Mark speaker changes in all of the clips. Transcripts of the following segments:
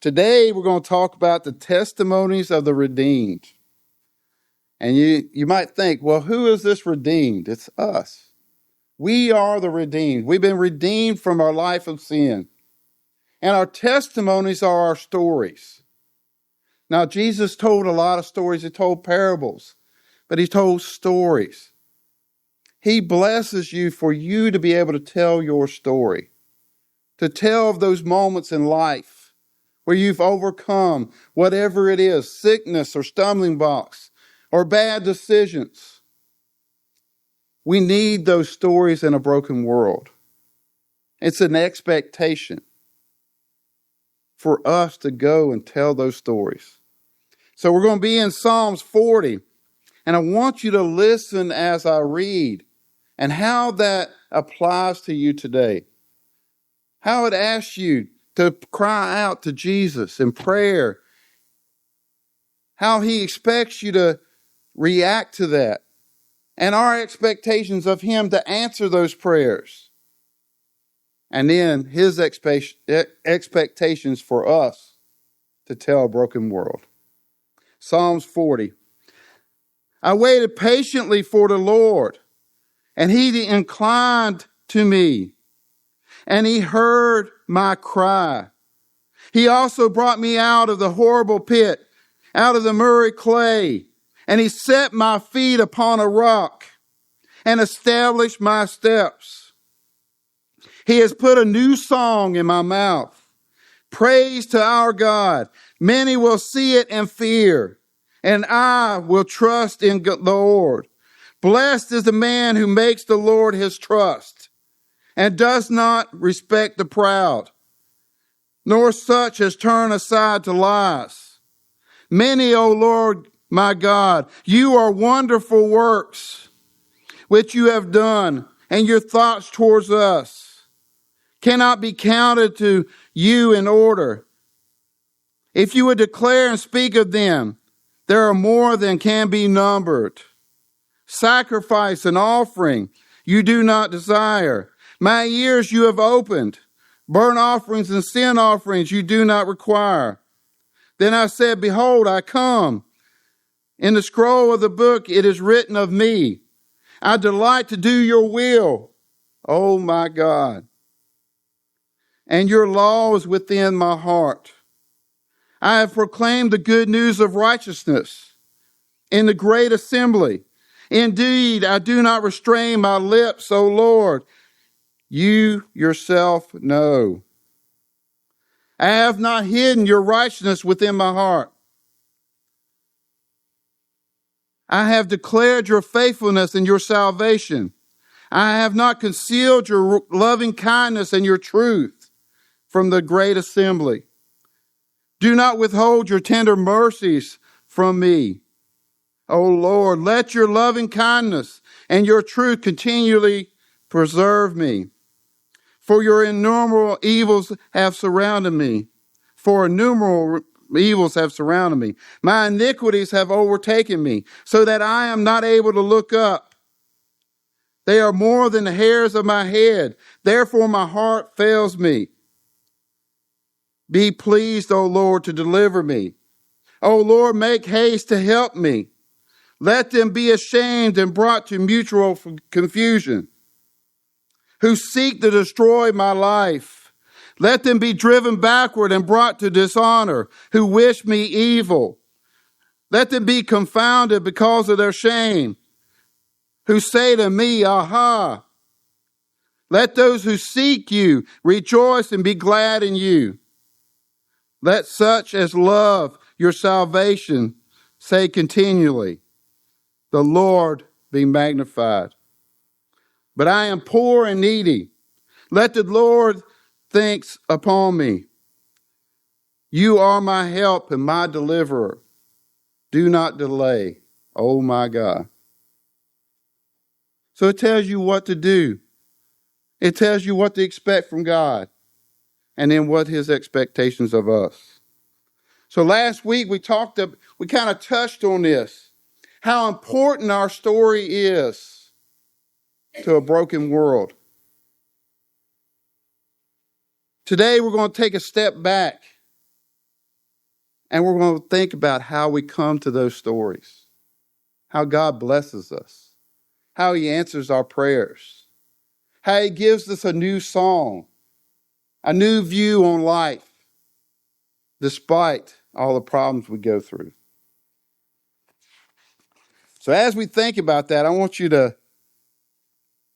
Speaker 1: Today, we're going to talk about the testimonies of the redeemed. And you might think, well, who is this redeemed? It's us. We are the redeemed. We've been redeemed from our life of sin. And our testimonies are our stories. Now, Jesus told a lot of stories. He told parables, but he told stories. He blesses you for you to be able to tell your story, to tell of those moments in life where you've overcome whatever it is, sickness or stumbling blocks or bad decisions. We need those stories in a broken world. It's an expectation for us to go and tell those stories. So we're going to be in Psalms 40, and I want you to listen as I read and how that applies to you today. How it asks you to cry out to Jesus in prayer. How he expects you to react to that. And our expectations of him to answer those prayers. And then his expectations for us to tell a broken world. Psalms 40. I waited patiently for the Lord, and he inclined to me, and he heard my cry. He also brought me out of the horrible pit, out of the murky clay, and he set my feet upon a rock and established my steps. He has put a new song in my mouth. Praise to our God. Many will see it and fear, and I will trust in the Lord. Blessed is the man who makes the Lord his trust and does not respect the proud, nor such as turn aside to lies. Many, O Lord, my God, you are wonderful works which you have done, and your thoughts towards us cannot be counted to you in order. If you would declare and speak of them, there are more than can be numbered. Sacrifice and offering you do not desire. My ears you have opened. Burnt offerings and sin offerings you do not require. Then I said, behold, I come. In the scroll of the book it is written of me. I delight to do your will, O my God. And your law is within my heart. I have proclaimed the good news of righteousness in the great assembly. Indeed, I do not restrain my lips, O Lord. You yourself know. I have not hidden your righteousness within my heart. I have declared your faithfulness and your salvation. I have not concealed your loving kindness and your truth from the great assembly. Do not withhold your tender mercies from me. O Lord, let your loving kindness and your truth continually preserve me. For your innumerable evils have surrounded me. For innumerable evils have surrounded me. My iniquities have overtaken me, so that I am not able to look up. They are more than the hairs of my head. Therefore my heart fails me. Be pleased, O Lord, to deliver me. O Lord, make haste to help me. Let them be ashamed and brought to mutual confusion, who seek to destroy my life. Let them be driven backward and brought to dishonor, who wish me evil. Let them be confounded because of their shame, who say to me, aha. Let those who seek you rejoice and be glad in you. Let such as love your salvation say continually, the Lord be magnified. But I am poor and needy. Let the Lord think upon me. You are my help and my deliverer. Do not delay, oh my God. So it tells you what to do. It tells you what to expect from God, and then what his expectations of us. So last week we kind of touched on this, how important our story is to a broken world. Today we're going to take a step back And we're going to think about how we come to those stories, how God blesses us, how he answers our prayers, how he gives us a new song, a new view on life, despite all the problems we go through. So as we think about that, I want you to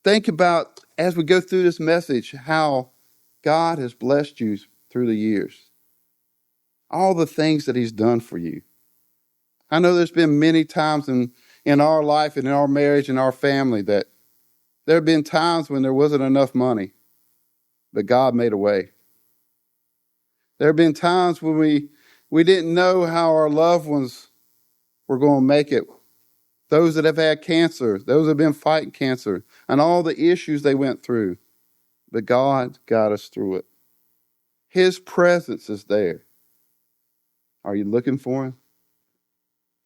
Speaker 1: think about, as we go through this message, how God has blessed you through the years. All the things that he's done for you. I know there's been many times in our life and in our marriage and our family that there have been times when there wasn't enough money, but God made a way. There have been times when we didn't know how our loved ones were going to make it. Those that have had cancer, those that have been fighting cancer, and all the issues they went through. But God got us through it. His presence is there. Are you looking for him?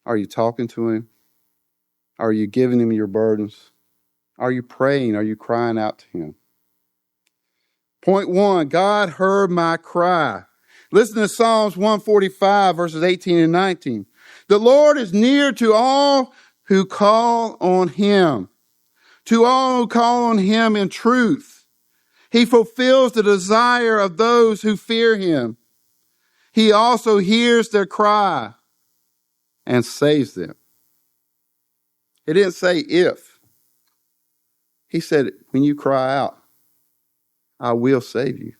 Speaker 1: Are you talking to him? Are you giving him your burdens? Are you praying? Are you crying out to him? Point 1, God heard my cry. Listen to Psalms 145, verses 18 and 19. The Lord is near to all who call on him, to all who call on him in truth. He fulfills the desire of those who fear him. He also hears their cry and saves them. It didn't say if. He said, when you cry out, I will save you.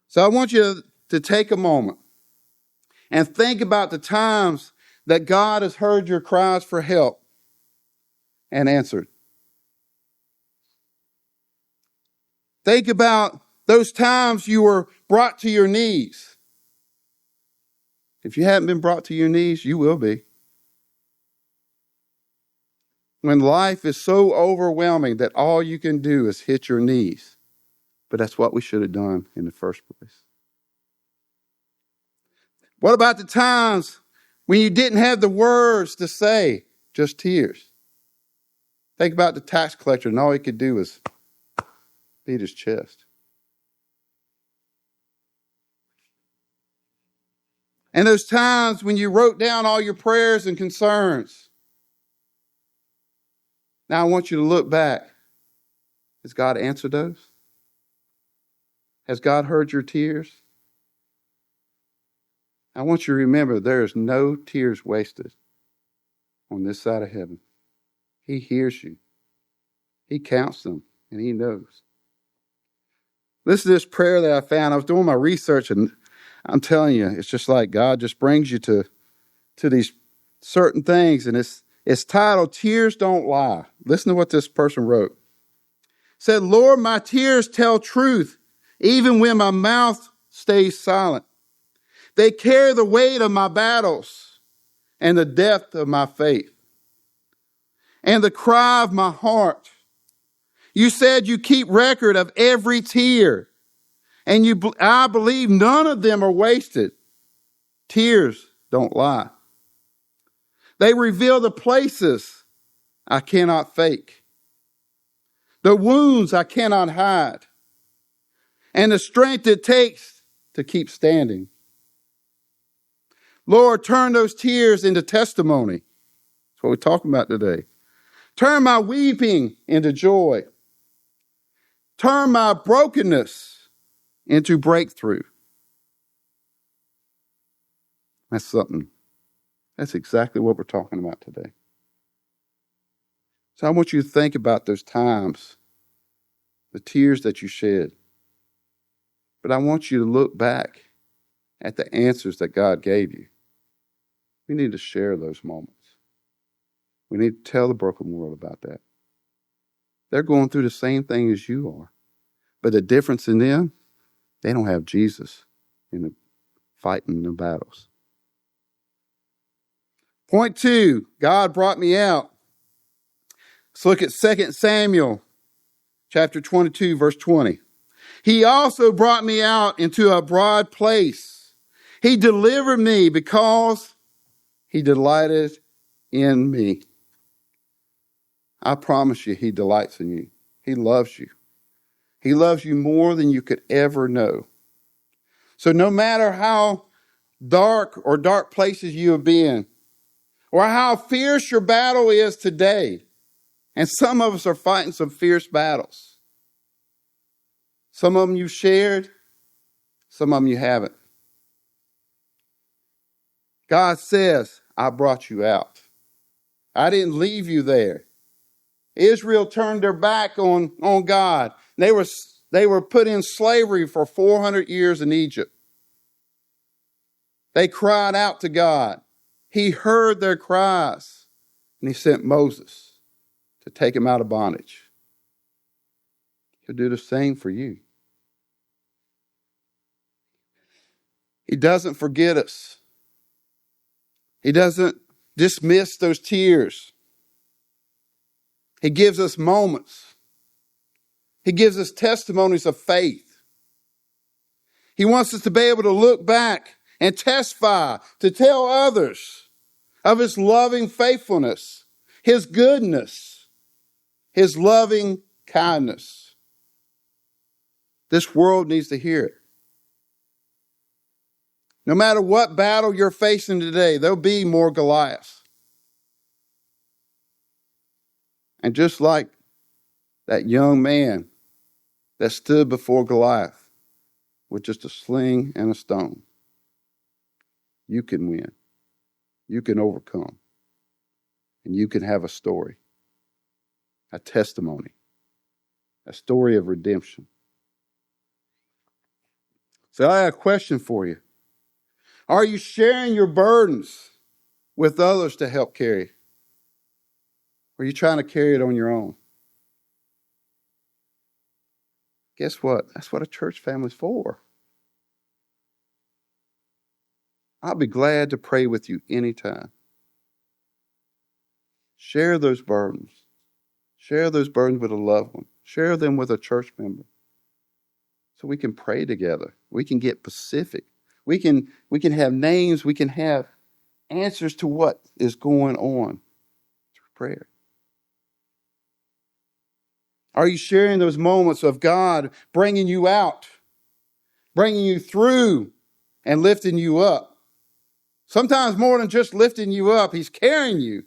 Speaker 1: So I want you to take a moment and think about the times that God has heard your cries for help and answered. Think about those times you were brought to your knees. If you haven't been brought to your knees, you will be. When life is so overwhelming that all you can do is hit your knees. But that's what we should have done in the first place. What about the times when you didn't have the words to say, just tears? Think about the tax collector and all he could do was beat his chest. And those times when you wrote down all your prayers and concerns. Now I want you to look back. Has God answered those? Has God heard your tears? I want you to remember there is no tears wasted on this side of heaven. He hears you. He counts them and he knows. Listen to this prayer that I found. I was doing my research and I'm telling you, it's just like God just brings you to these certain things. And it's titled, Tears Don't Lie. Listen to what this person wrote. It said, Lord, my tears tell truth, even when my mouth stays silent. They carry the weight of my battles and the depth of my faith and the cry of my heart. You said you keep record of every tear, and I believe none of them are wasted. Tears don't lie. They reveal the places I cannot fake, the wounds I cannot hide, and the strength it takes to keep standing. Lord, turn those tears into testimony. That's what we're talking about today. Turn my weeping into joy. Turn my brokenness into breakthrough. That's something. That's exactly what we're talking about today. So I want you to think about those times, the tears that you shed. But I want you to look back at the answers that God gave you. We need to share those moments. We need to tell the broken world about that. They're going through the same thing as you are. But the difference in them, they don't have Jesus in the fighting the battles. Point 2, God brought me out. Let's look at 2 Samuel chapter 22, verse 20. He also brought me out into a broad place. He delivered me because he delighted in me. I promise you, he delights in you. He loves you. He loves you more than you could ever know. So no matter how dark places you have been, or how fierce your battle is today, and some of us are fighting some fierce battles. Some of them you've shared, some of them you haven't. God says, I brought you out. I didn't leave you there. Israel turned their back on God. They were put in slavery for 400 years in Egypt. They cried out to God. He heard their cries, and he sent Moses to take them out of bondage. He'll do the same for you. He doesn't forget us. He doesn't dismiss those tears. He gives us moments. He gives us testimonies of faith. He wants us to be able to look back and testify, to tell others of his loving faithfulness, his goodness, his loving kindness. This world needs to hear it. No matter what battle you're facing today, there'll be more Goliaths. And just like that young man that stood before Goliath with just a sling and a stone, you can win. You can overcome. And you can have a story, a testimony, a story of redemption. So I have a question for you. Are you sharing your burdens with others to help carry? Or are you trying to carry it on your own? Guess what? That's what a church family's for. I'll be glad to pray with you anytime. Share those burdens. Share those burdens with a loved one. Share them with a church member. So we can pray together. We can get specific. We can have names. We can have answers to what is going on through prayer. Are you sharing those moments of God bringing you out, bringing you through, and lifting you up? Sometimes more than just lifting you up, he's carrying you.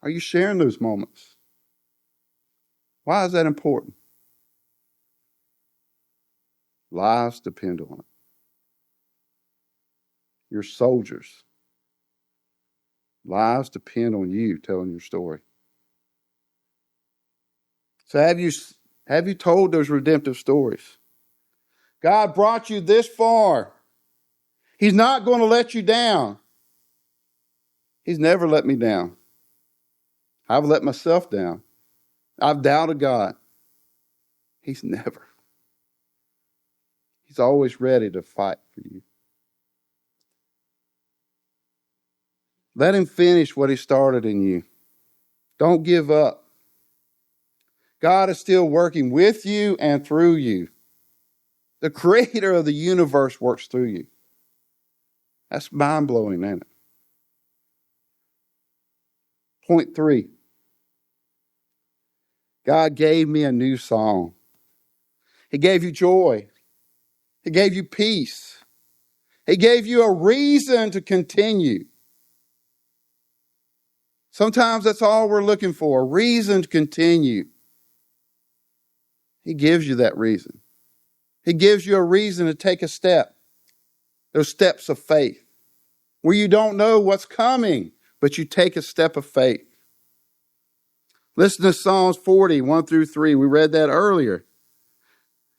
Speaker 1: Are you sharing those moments? Why is that important? Lives depend on it. Your soldiers. Lives depend on you telling your story. So have you told those redemptive stories? God brought you this far. He's not going to let you down. He's never let me down. I've let myself down. I've doubted God. He's never. He's always ready to fight for you. Let him finish what he started in you. Don't give up. God is still working with you and through you. The creator of the universe works through you. That's mind-blowing, isn't it? Point 3. God gave me a new song. He gave you joy. He gave you peace. He gave you a reason to continue. Sometimes that's all we're looking for, a reason to continue. He gives you that reason. He gives you a reason to take a step. Those steps of faith. Where you don't know what's coming, but you take a step of faith. Listen to Psalms 40, 1-3. We read that earlier.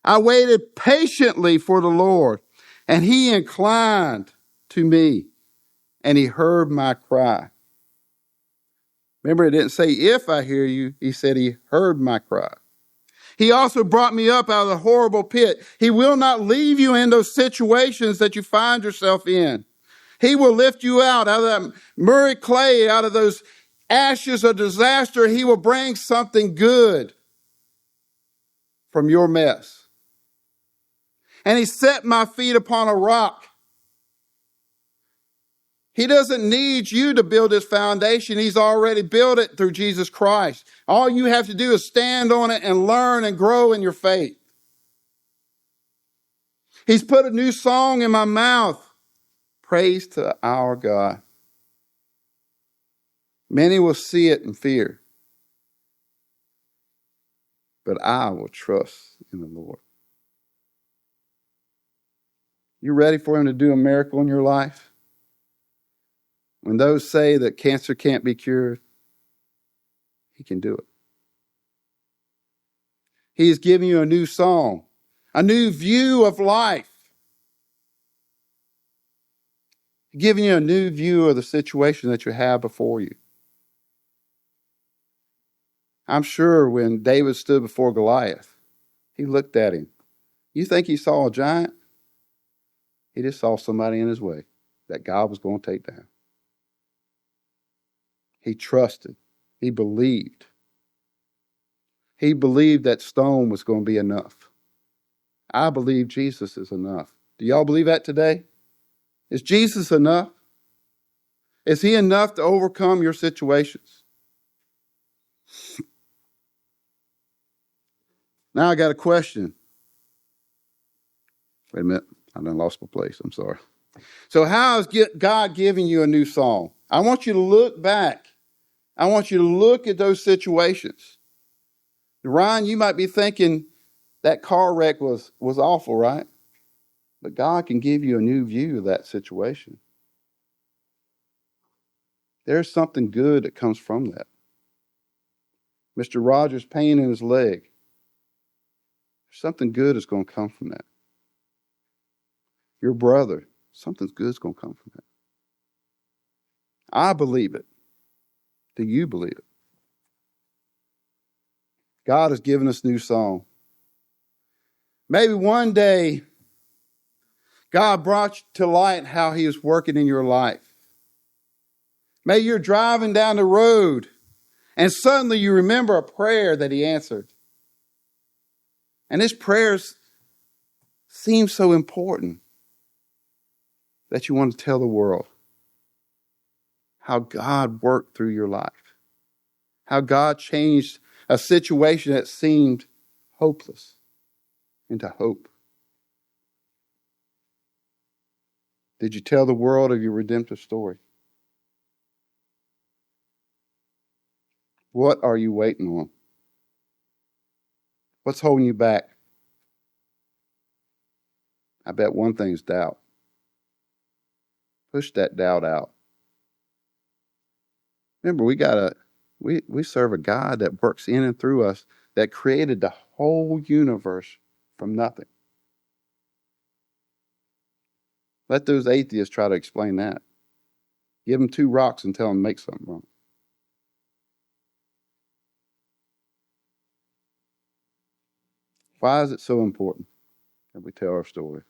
Speaker 1: I waited patiently for the Lord, and he inclined to me, and he heard my cry. Remember, it didn't say, if I hear you. He said he heard my cry. He also brought me up out of the horrible pit. He will not leave you in those situations that you find yourself in. He will lift you out of that murky clay, out of those ashes of disaster. He will bring something good from your mess. And he set my feet upon a rock. He doesn't need you to build his foundation. He's already built it through Jesus Christ. All you have to do is stand on it and learn and grow in your faith. He's put a new song in my mouth. Praise to our God. Many will see it and fear, but I will trust in the Lord. You ready for him to do a miracle in your life? When those say that cancer can't be cured, he can do it. He is giving you a new song, a new view of life, giving you a new view of the situation that you have before you. I'm sure when David stood before Goliath, he looked at him. You think he saw a giant? He just saw somebody in his way that God was going to take down. He trusted. He believed. He believed that stone was going to be enough. I believe Jesus is enough. Do y'all believe that today? Is Jesus enough? Is he enough to overcome your situations? Now I got a question. Wait a minute. I done lost my place. I'm sorry. So how is God giving you a new song? I want you to look back. I want you to look at those situations. Ryan, you might be thinking that car wreck was awful, right? But God can give you a new view of that situation. There's something good that comes from that. Mr. Rogers' pain in his leg. Something good is going to come from that. Your brother, something good is going to come from that. I believe it. Do you believe it? God has given us a new song. Maybe one day, God brought to light how he is working in your life. Maybe you're driving down the road and suddenly you remember a prayer that he answered. And this prayer seems so important that you want to tell the world how God worked through your life, how God changed a situation that seemed hopeless into hope. Did you tell the world of your redemptive story? What are you waiting on? What's holding you back? I bet one thing is doubt. Push that doubt out. Remember, we serve a God that works in and through us, that created the whole universe from nothing. Let those atheists try to explain that. Give them 2 rocks and tell them to make something wrong. Why is it so important that we tell our story?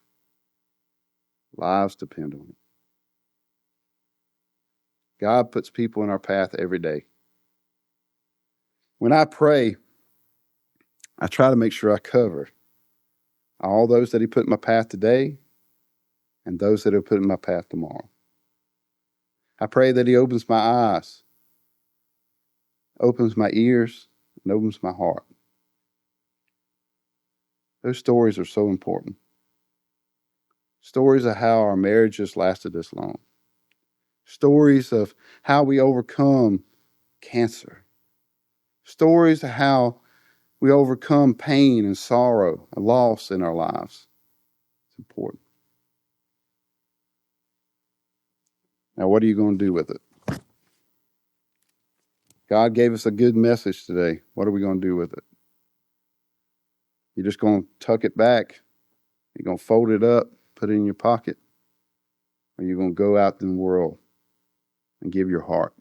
Speaker 1: Lives depend on it. God puts people in our path every day. When I pray, I try to make sure I cover all those that he put in my path today and those that he'll put in my path tomorrow. I pray that he opens my eyes, opens my ears, and opens my heart. Those stories are so important. Stories of how our marriages lasted this long. Stories of how we overcome cancer. Stories of how we overcome pain and sorrow and loss in our lives. It's important. Now, what are you going to do with it? God gave us a good message today. What are we going to do with it? You're just going to tuck it back? You're going to fold it up, put it in your pocket? Or you're going to go out in the world and give your heart?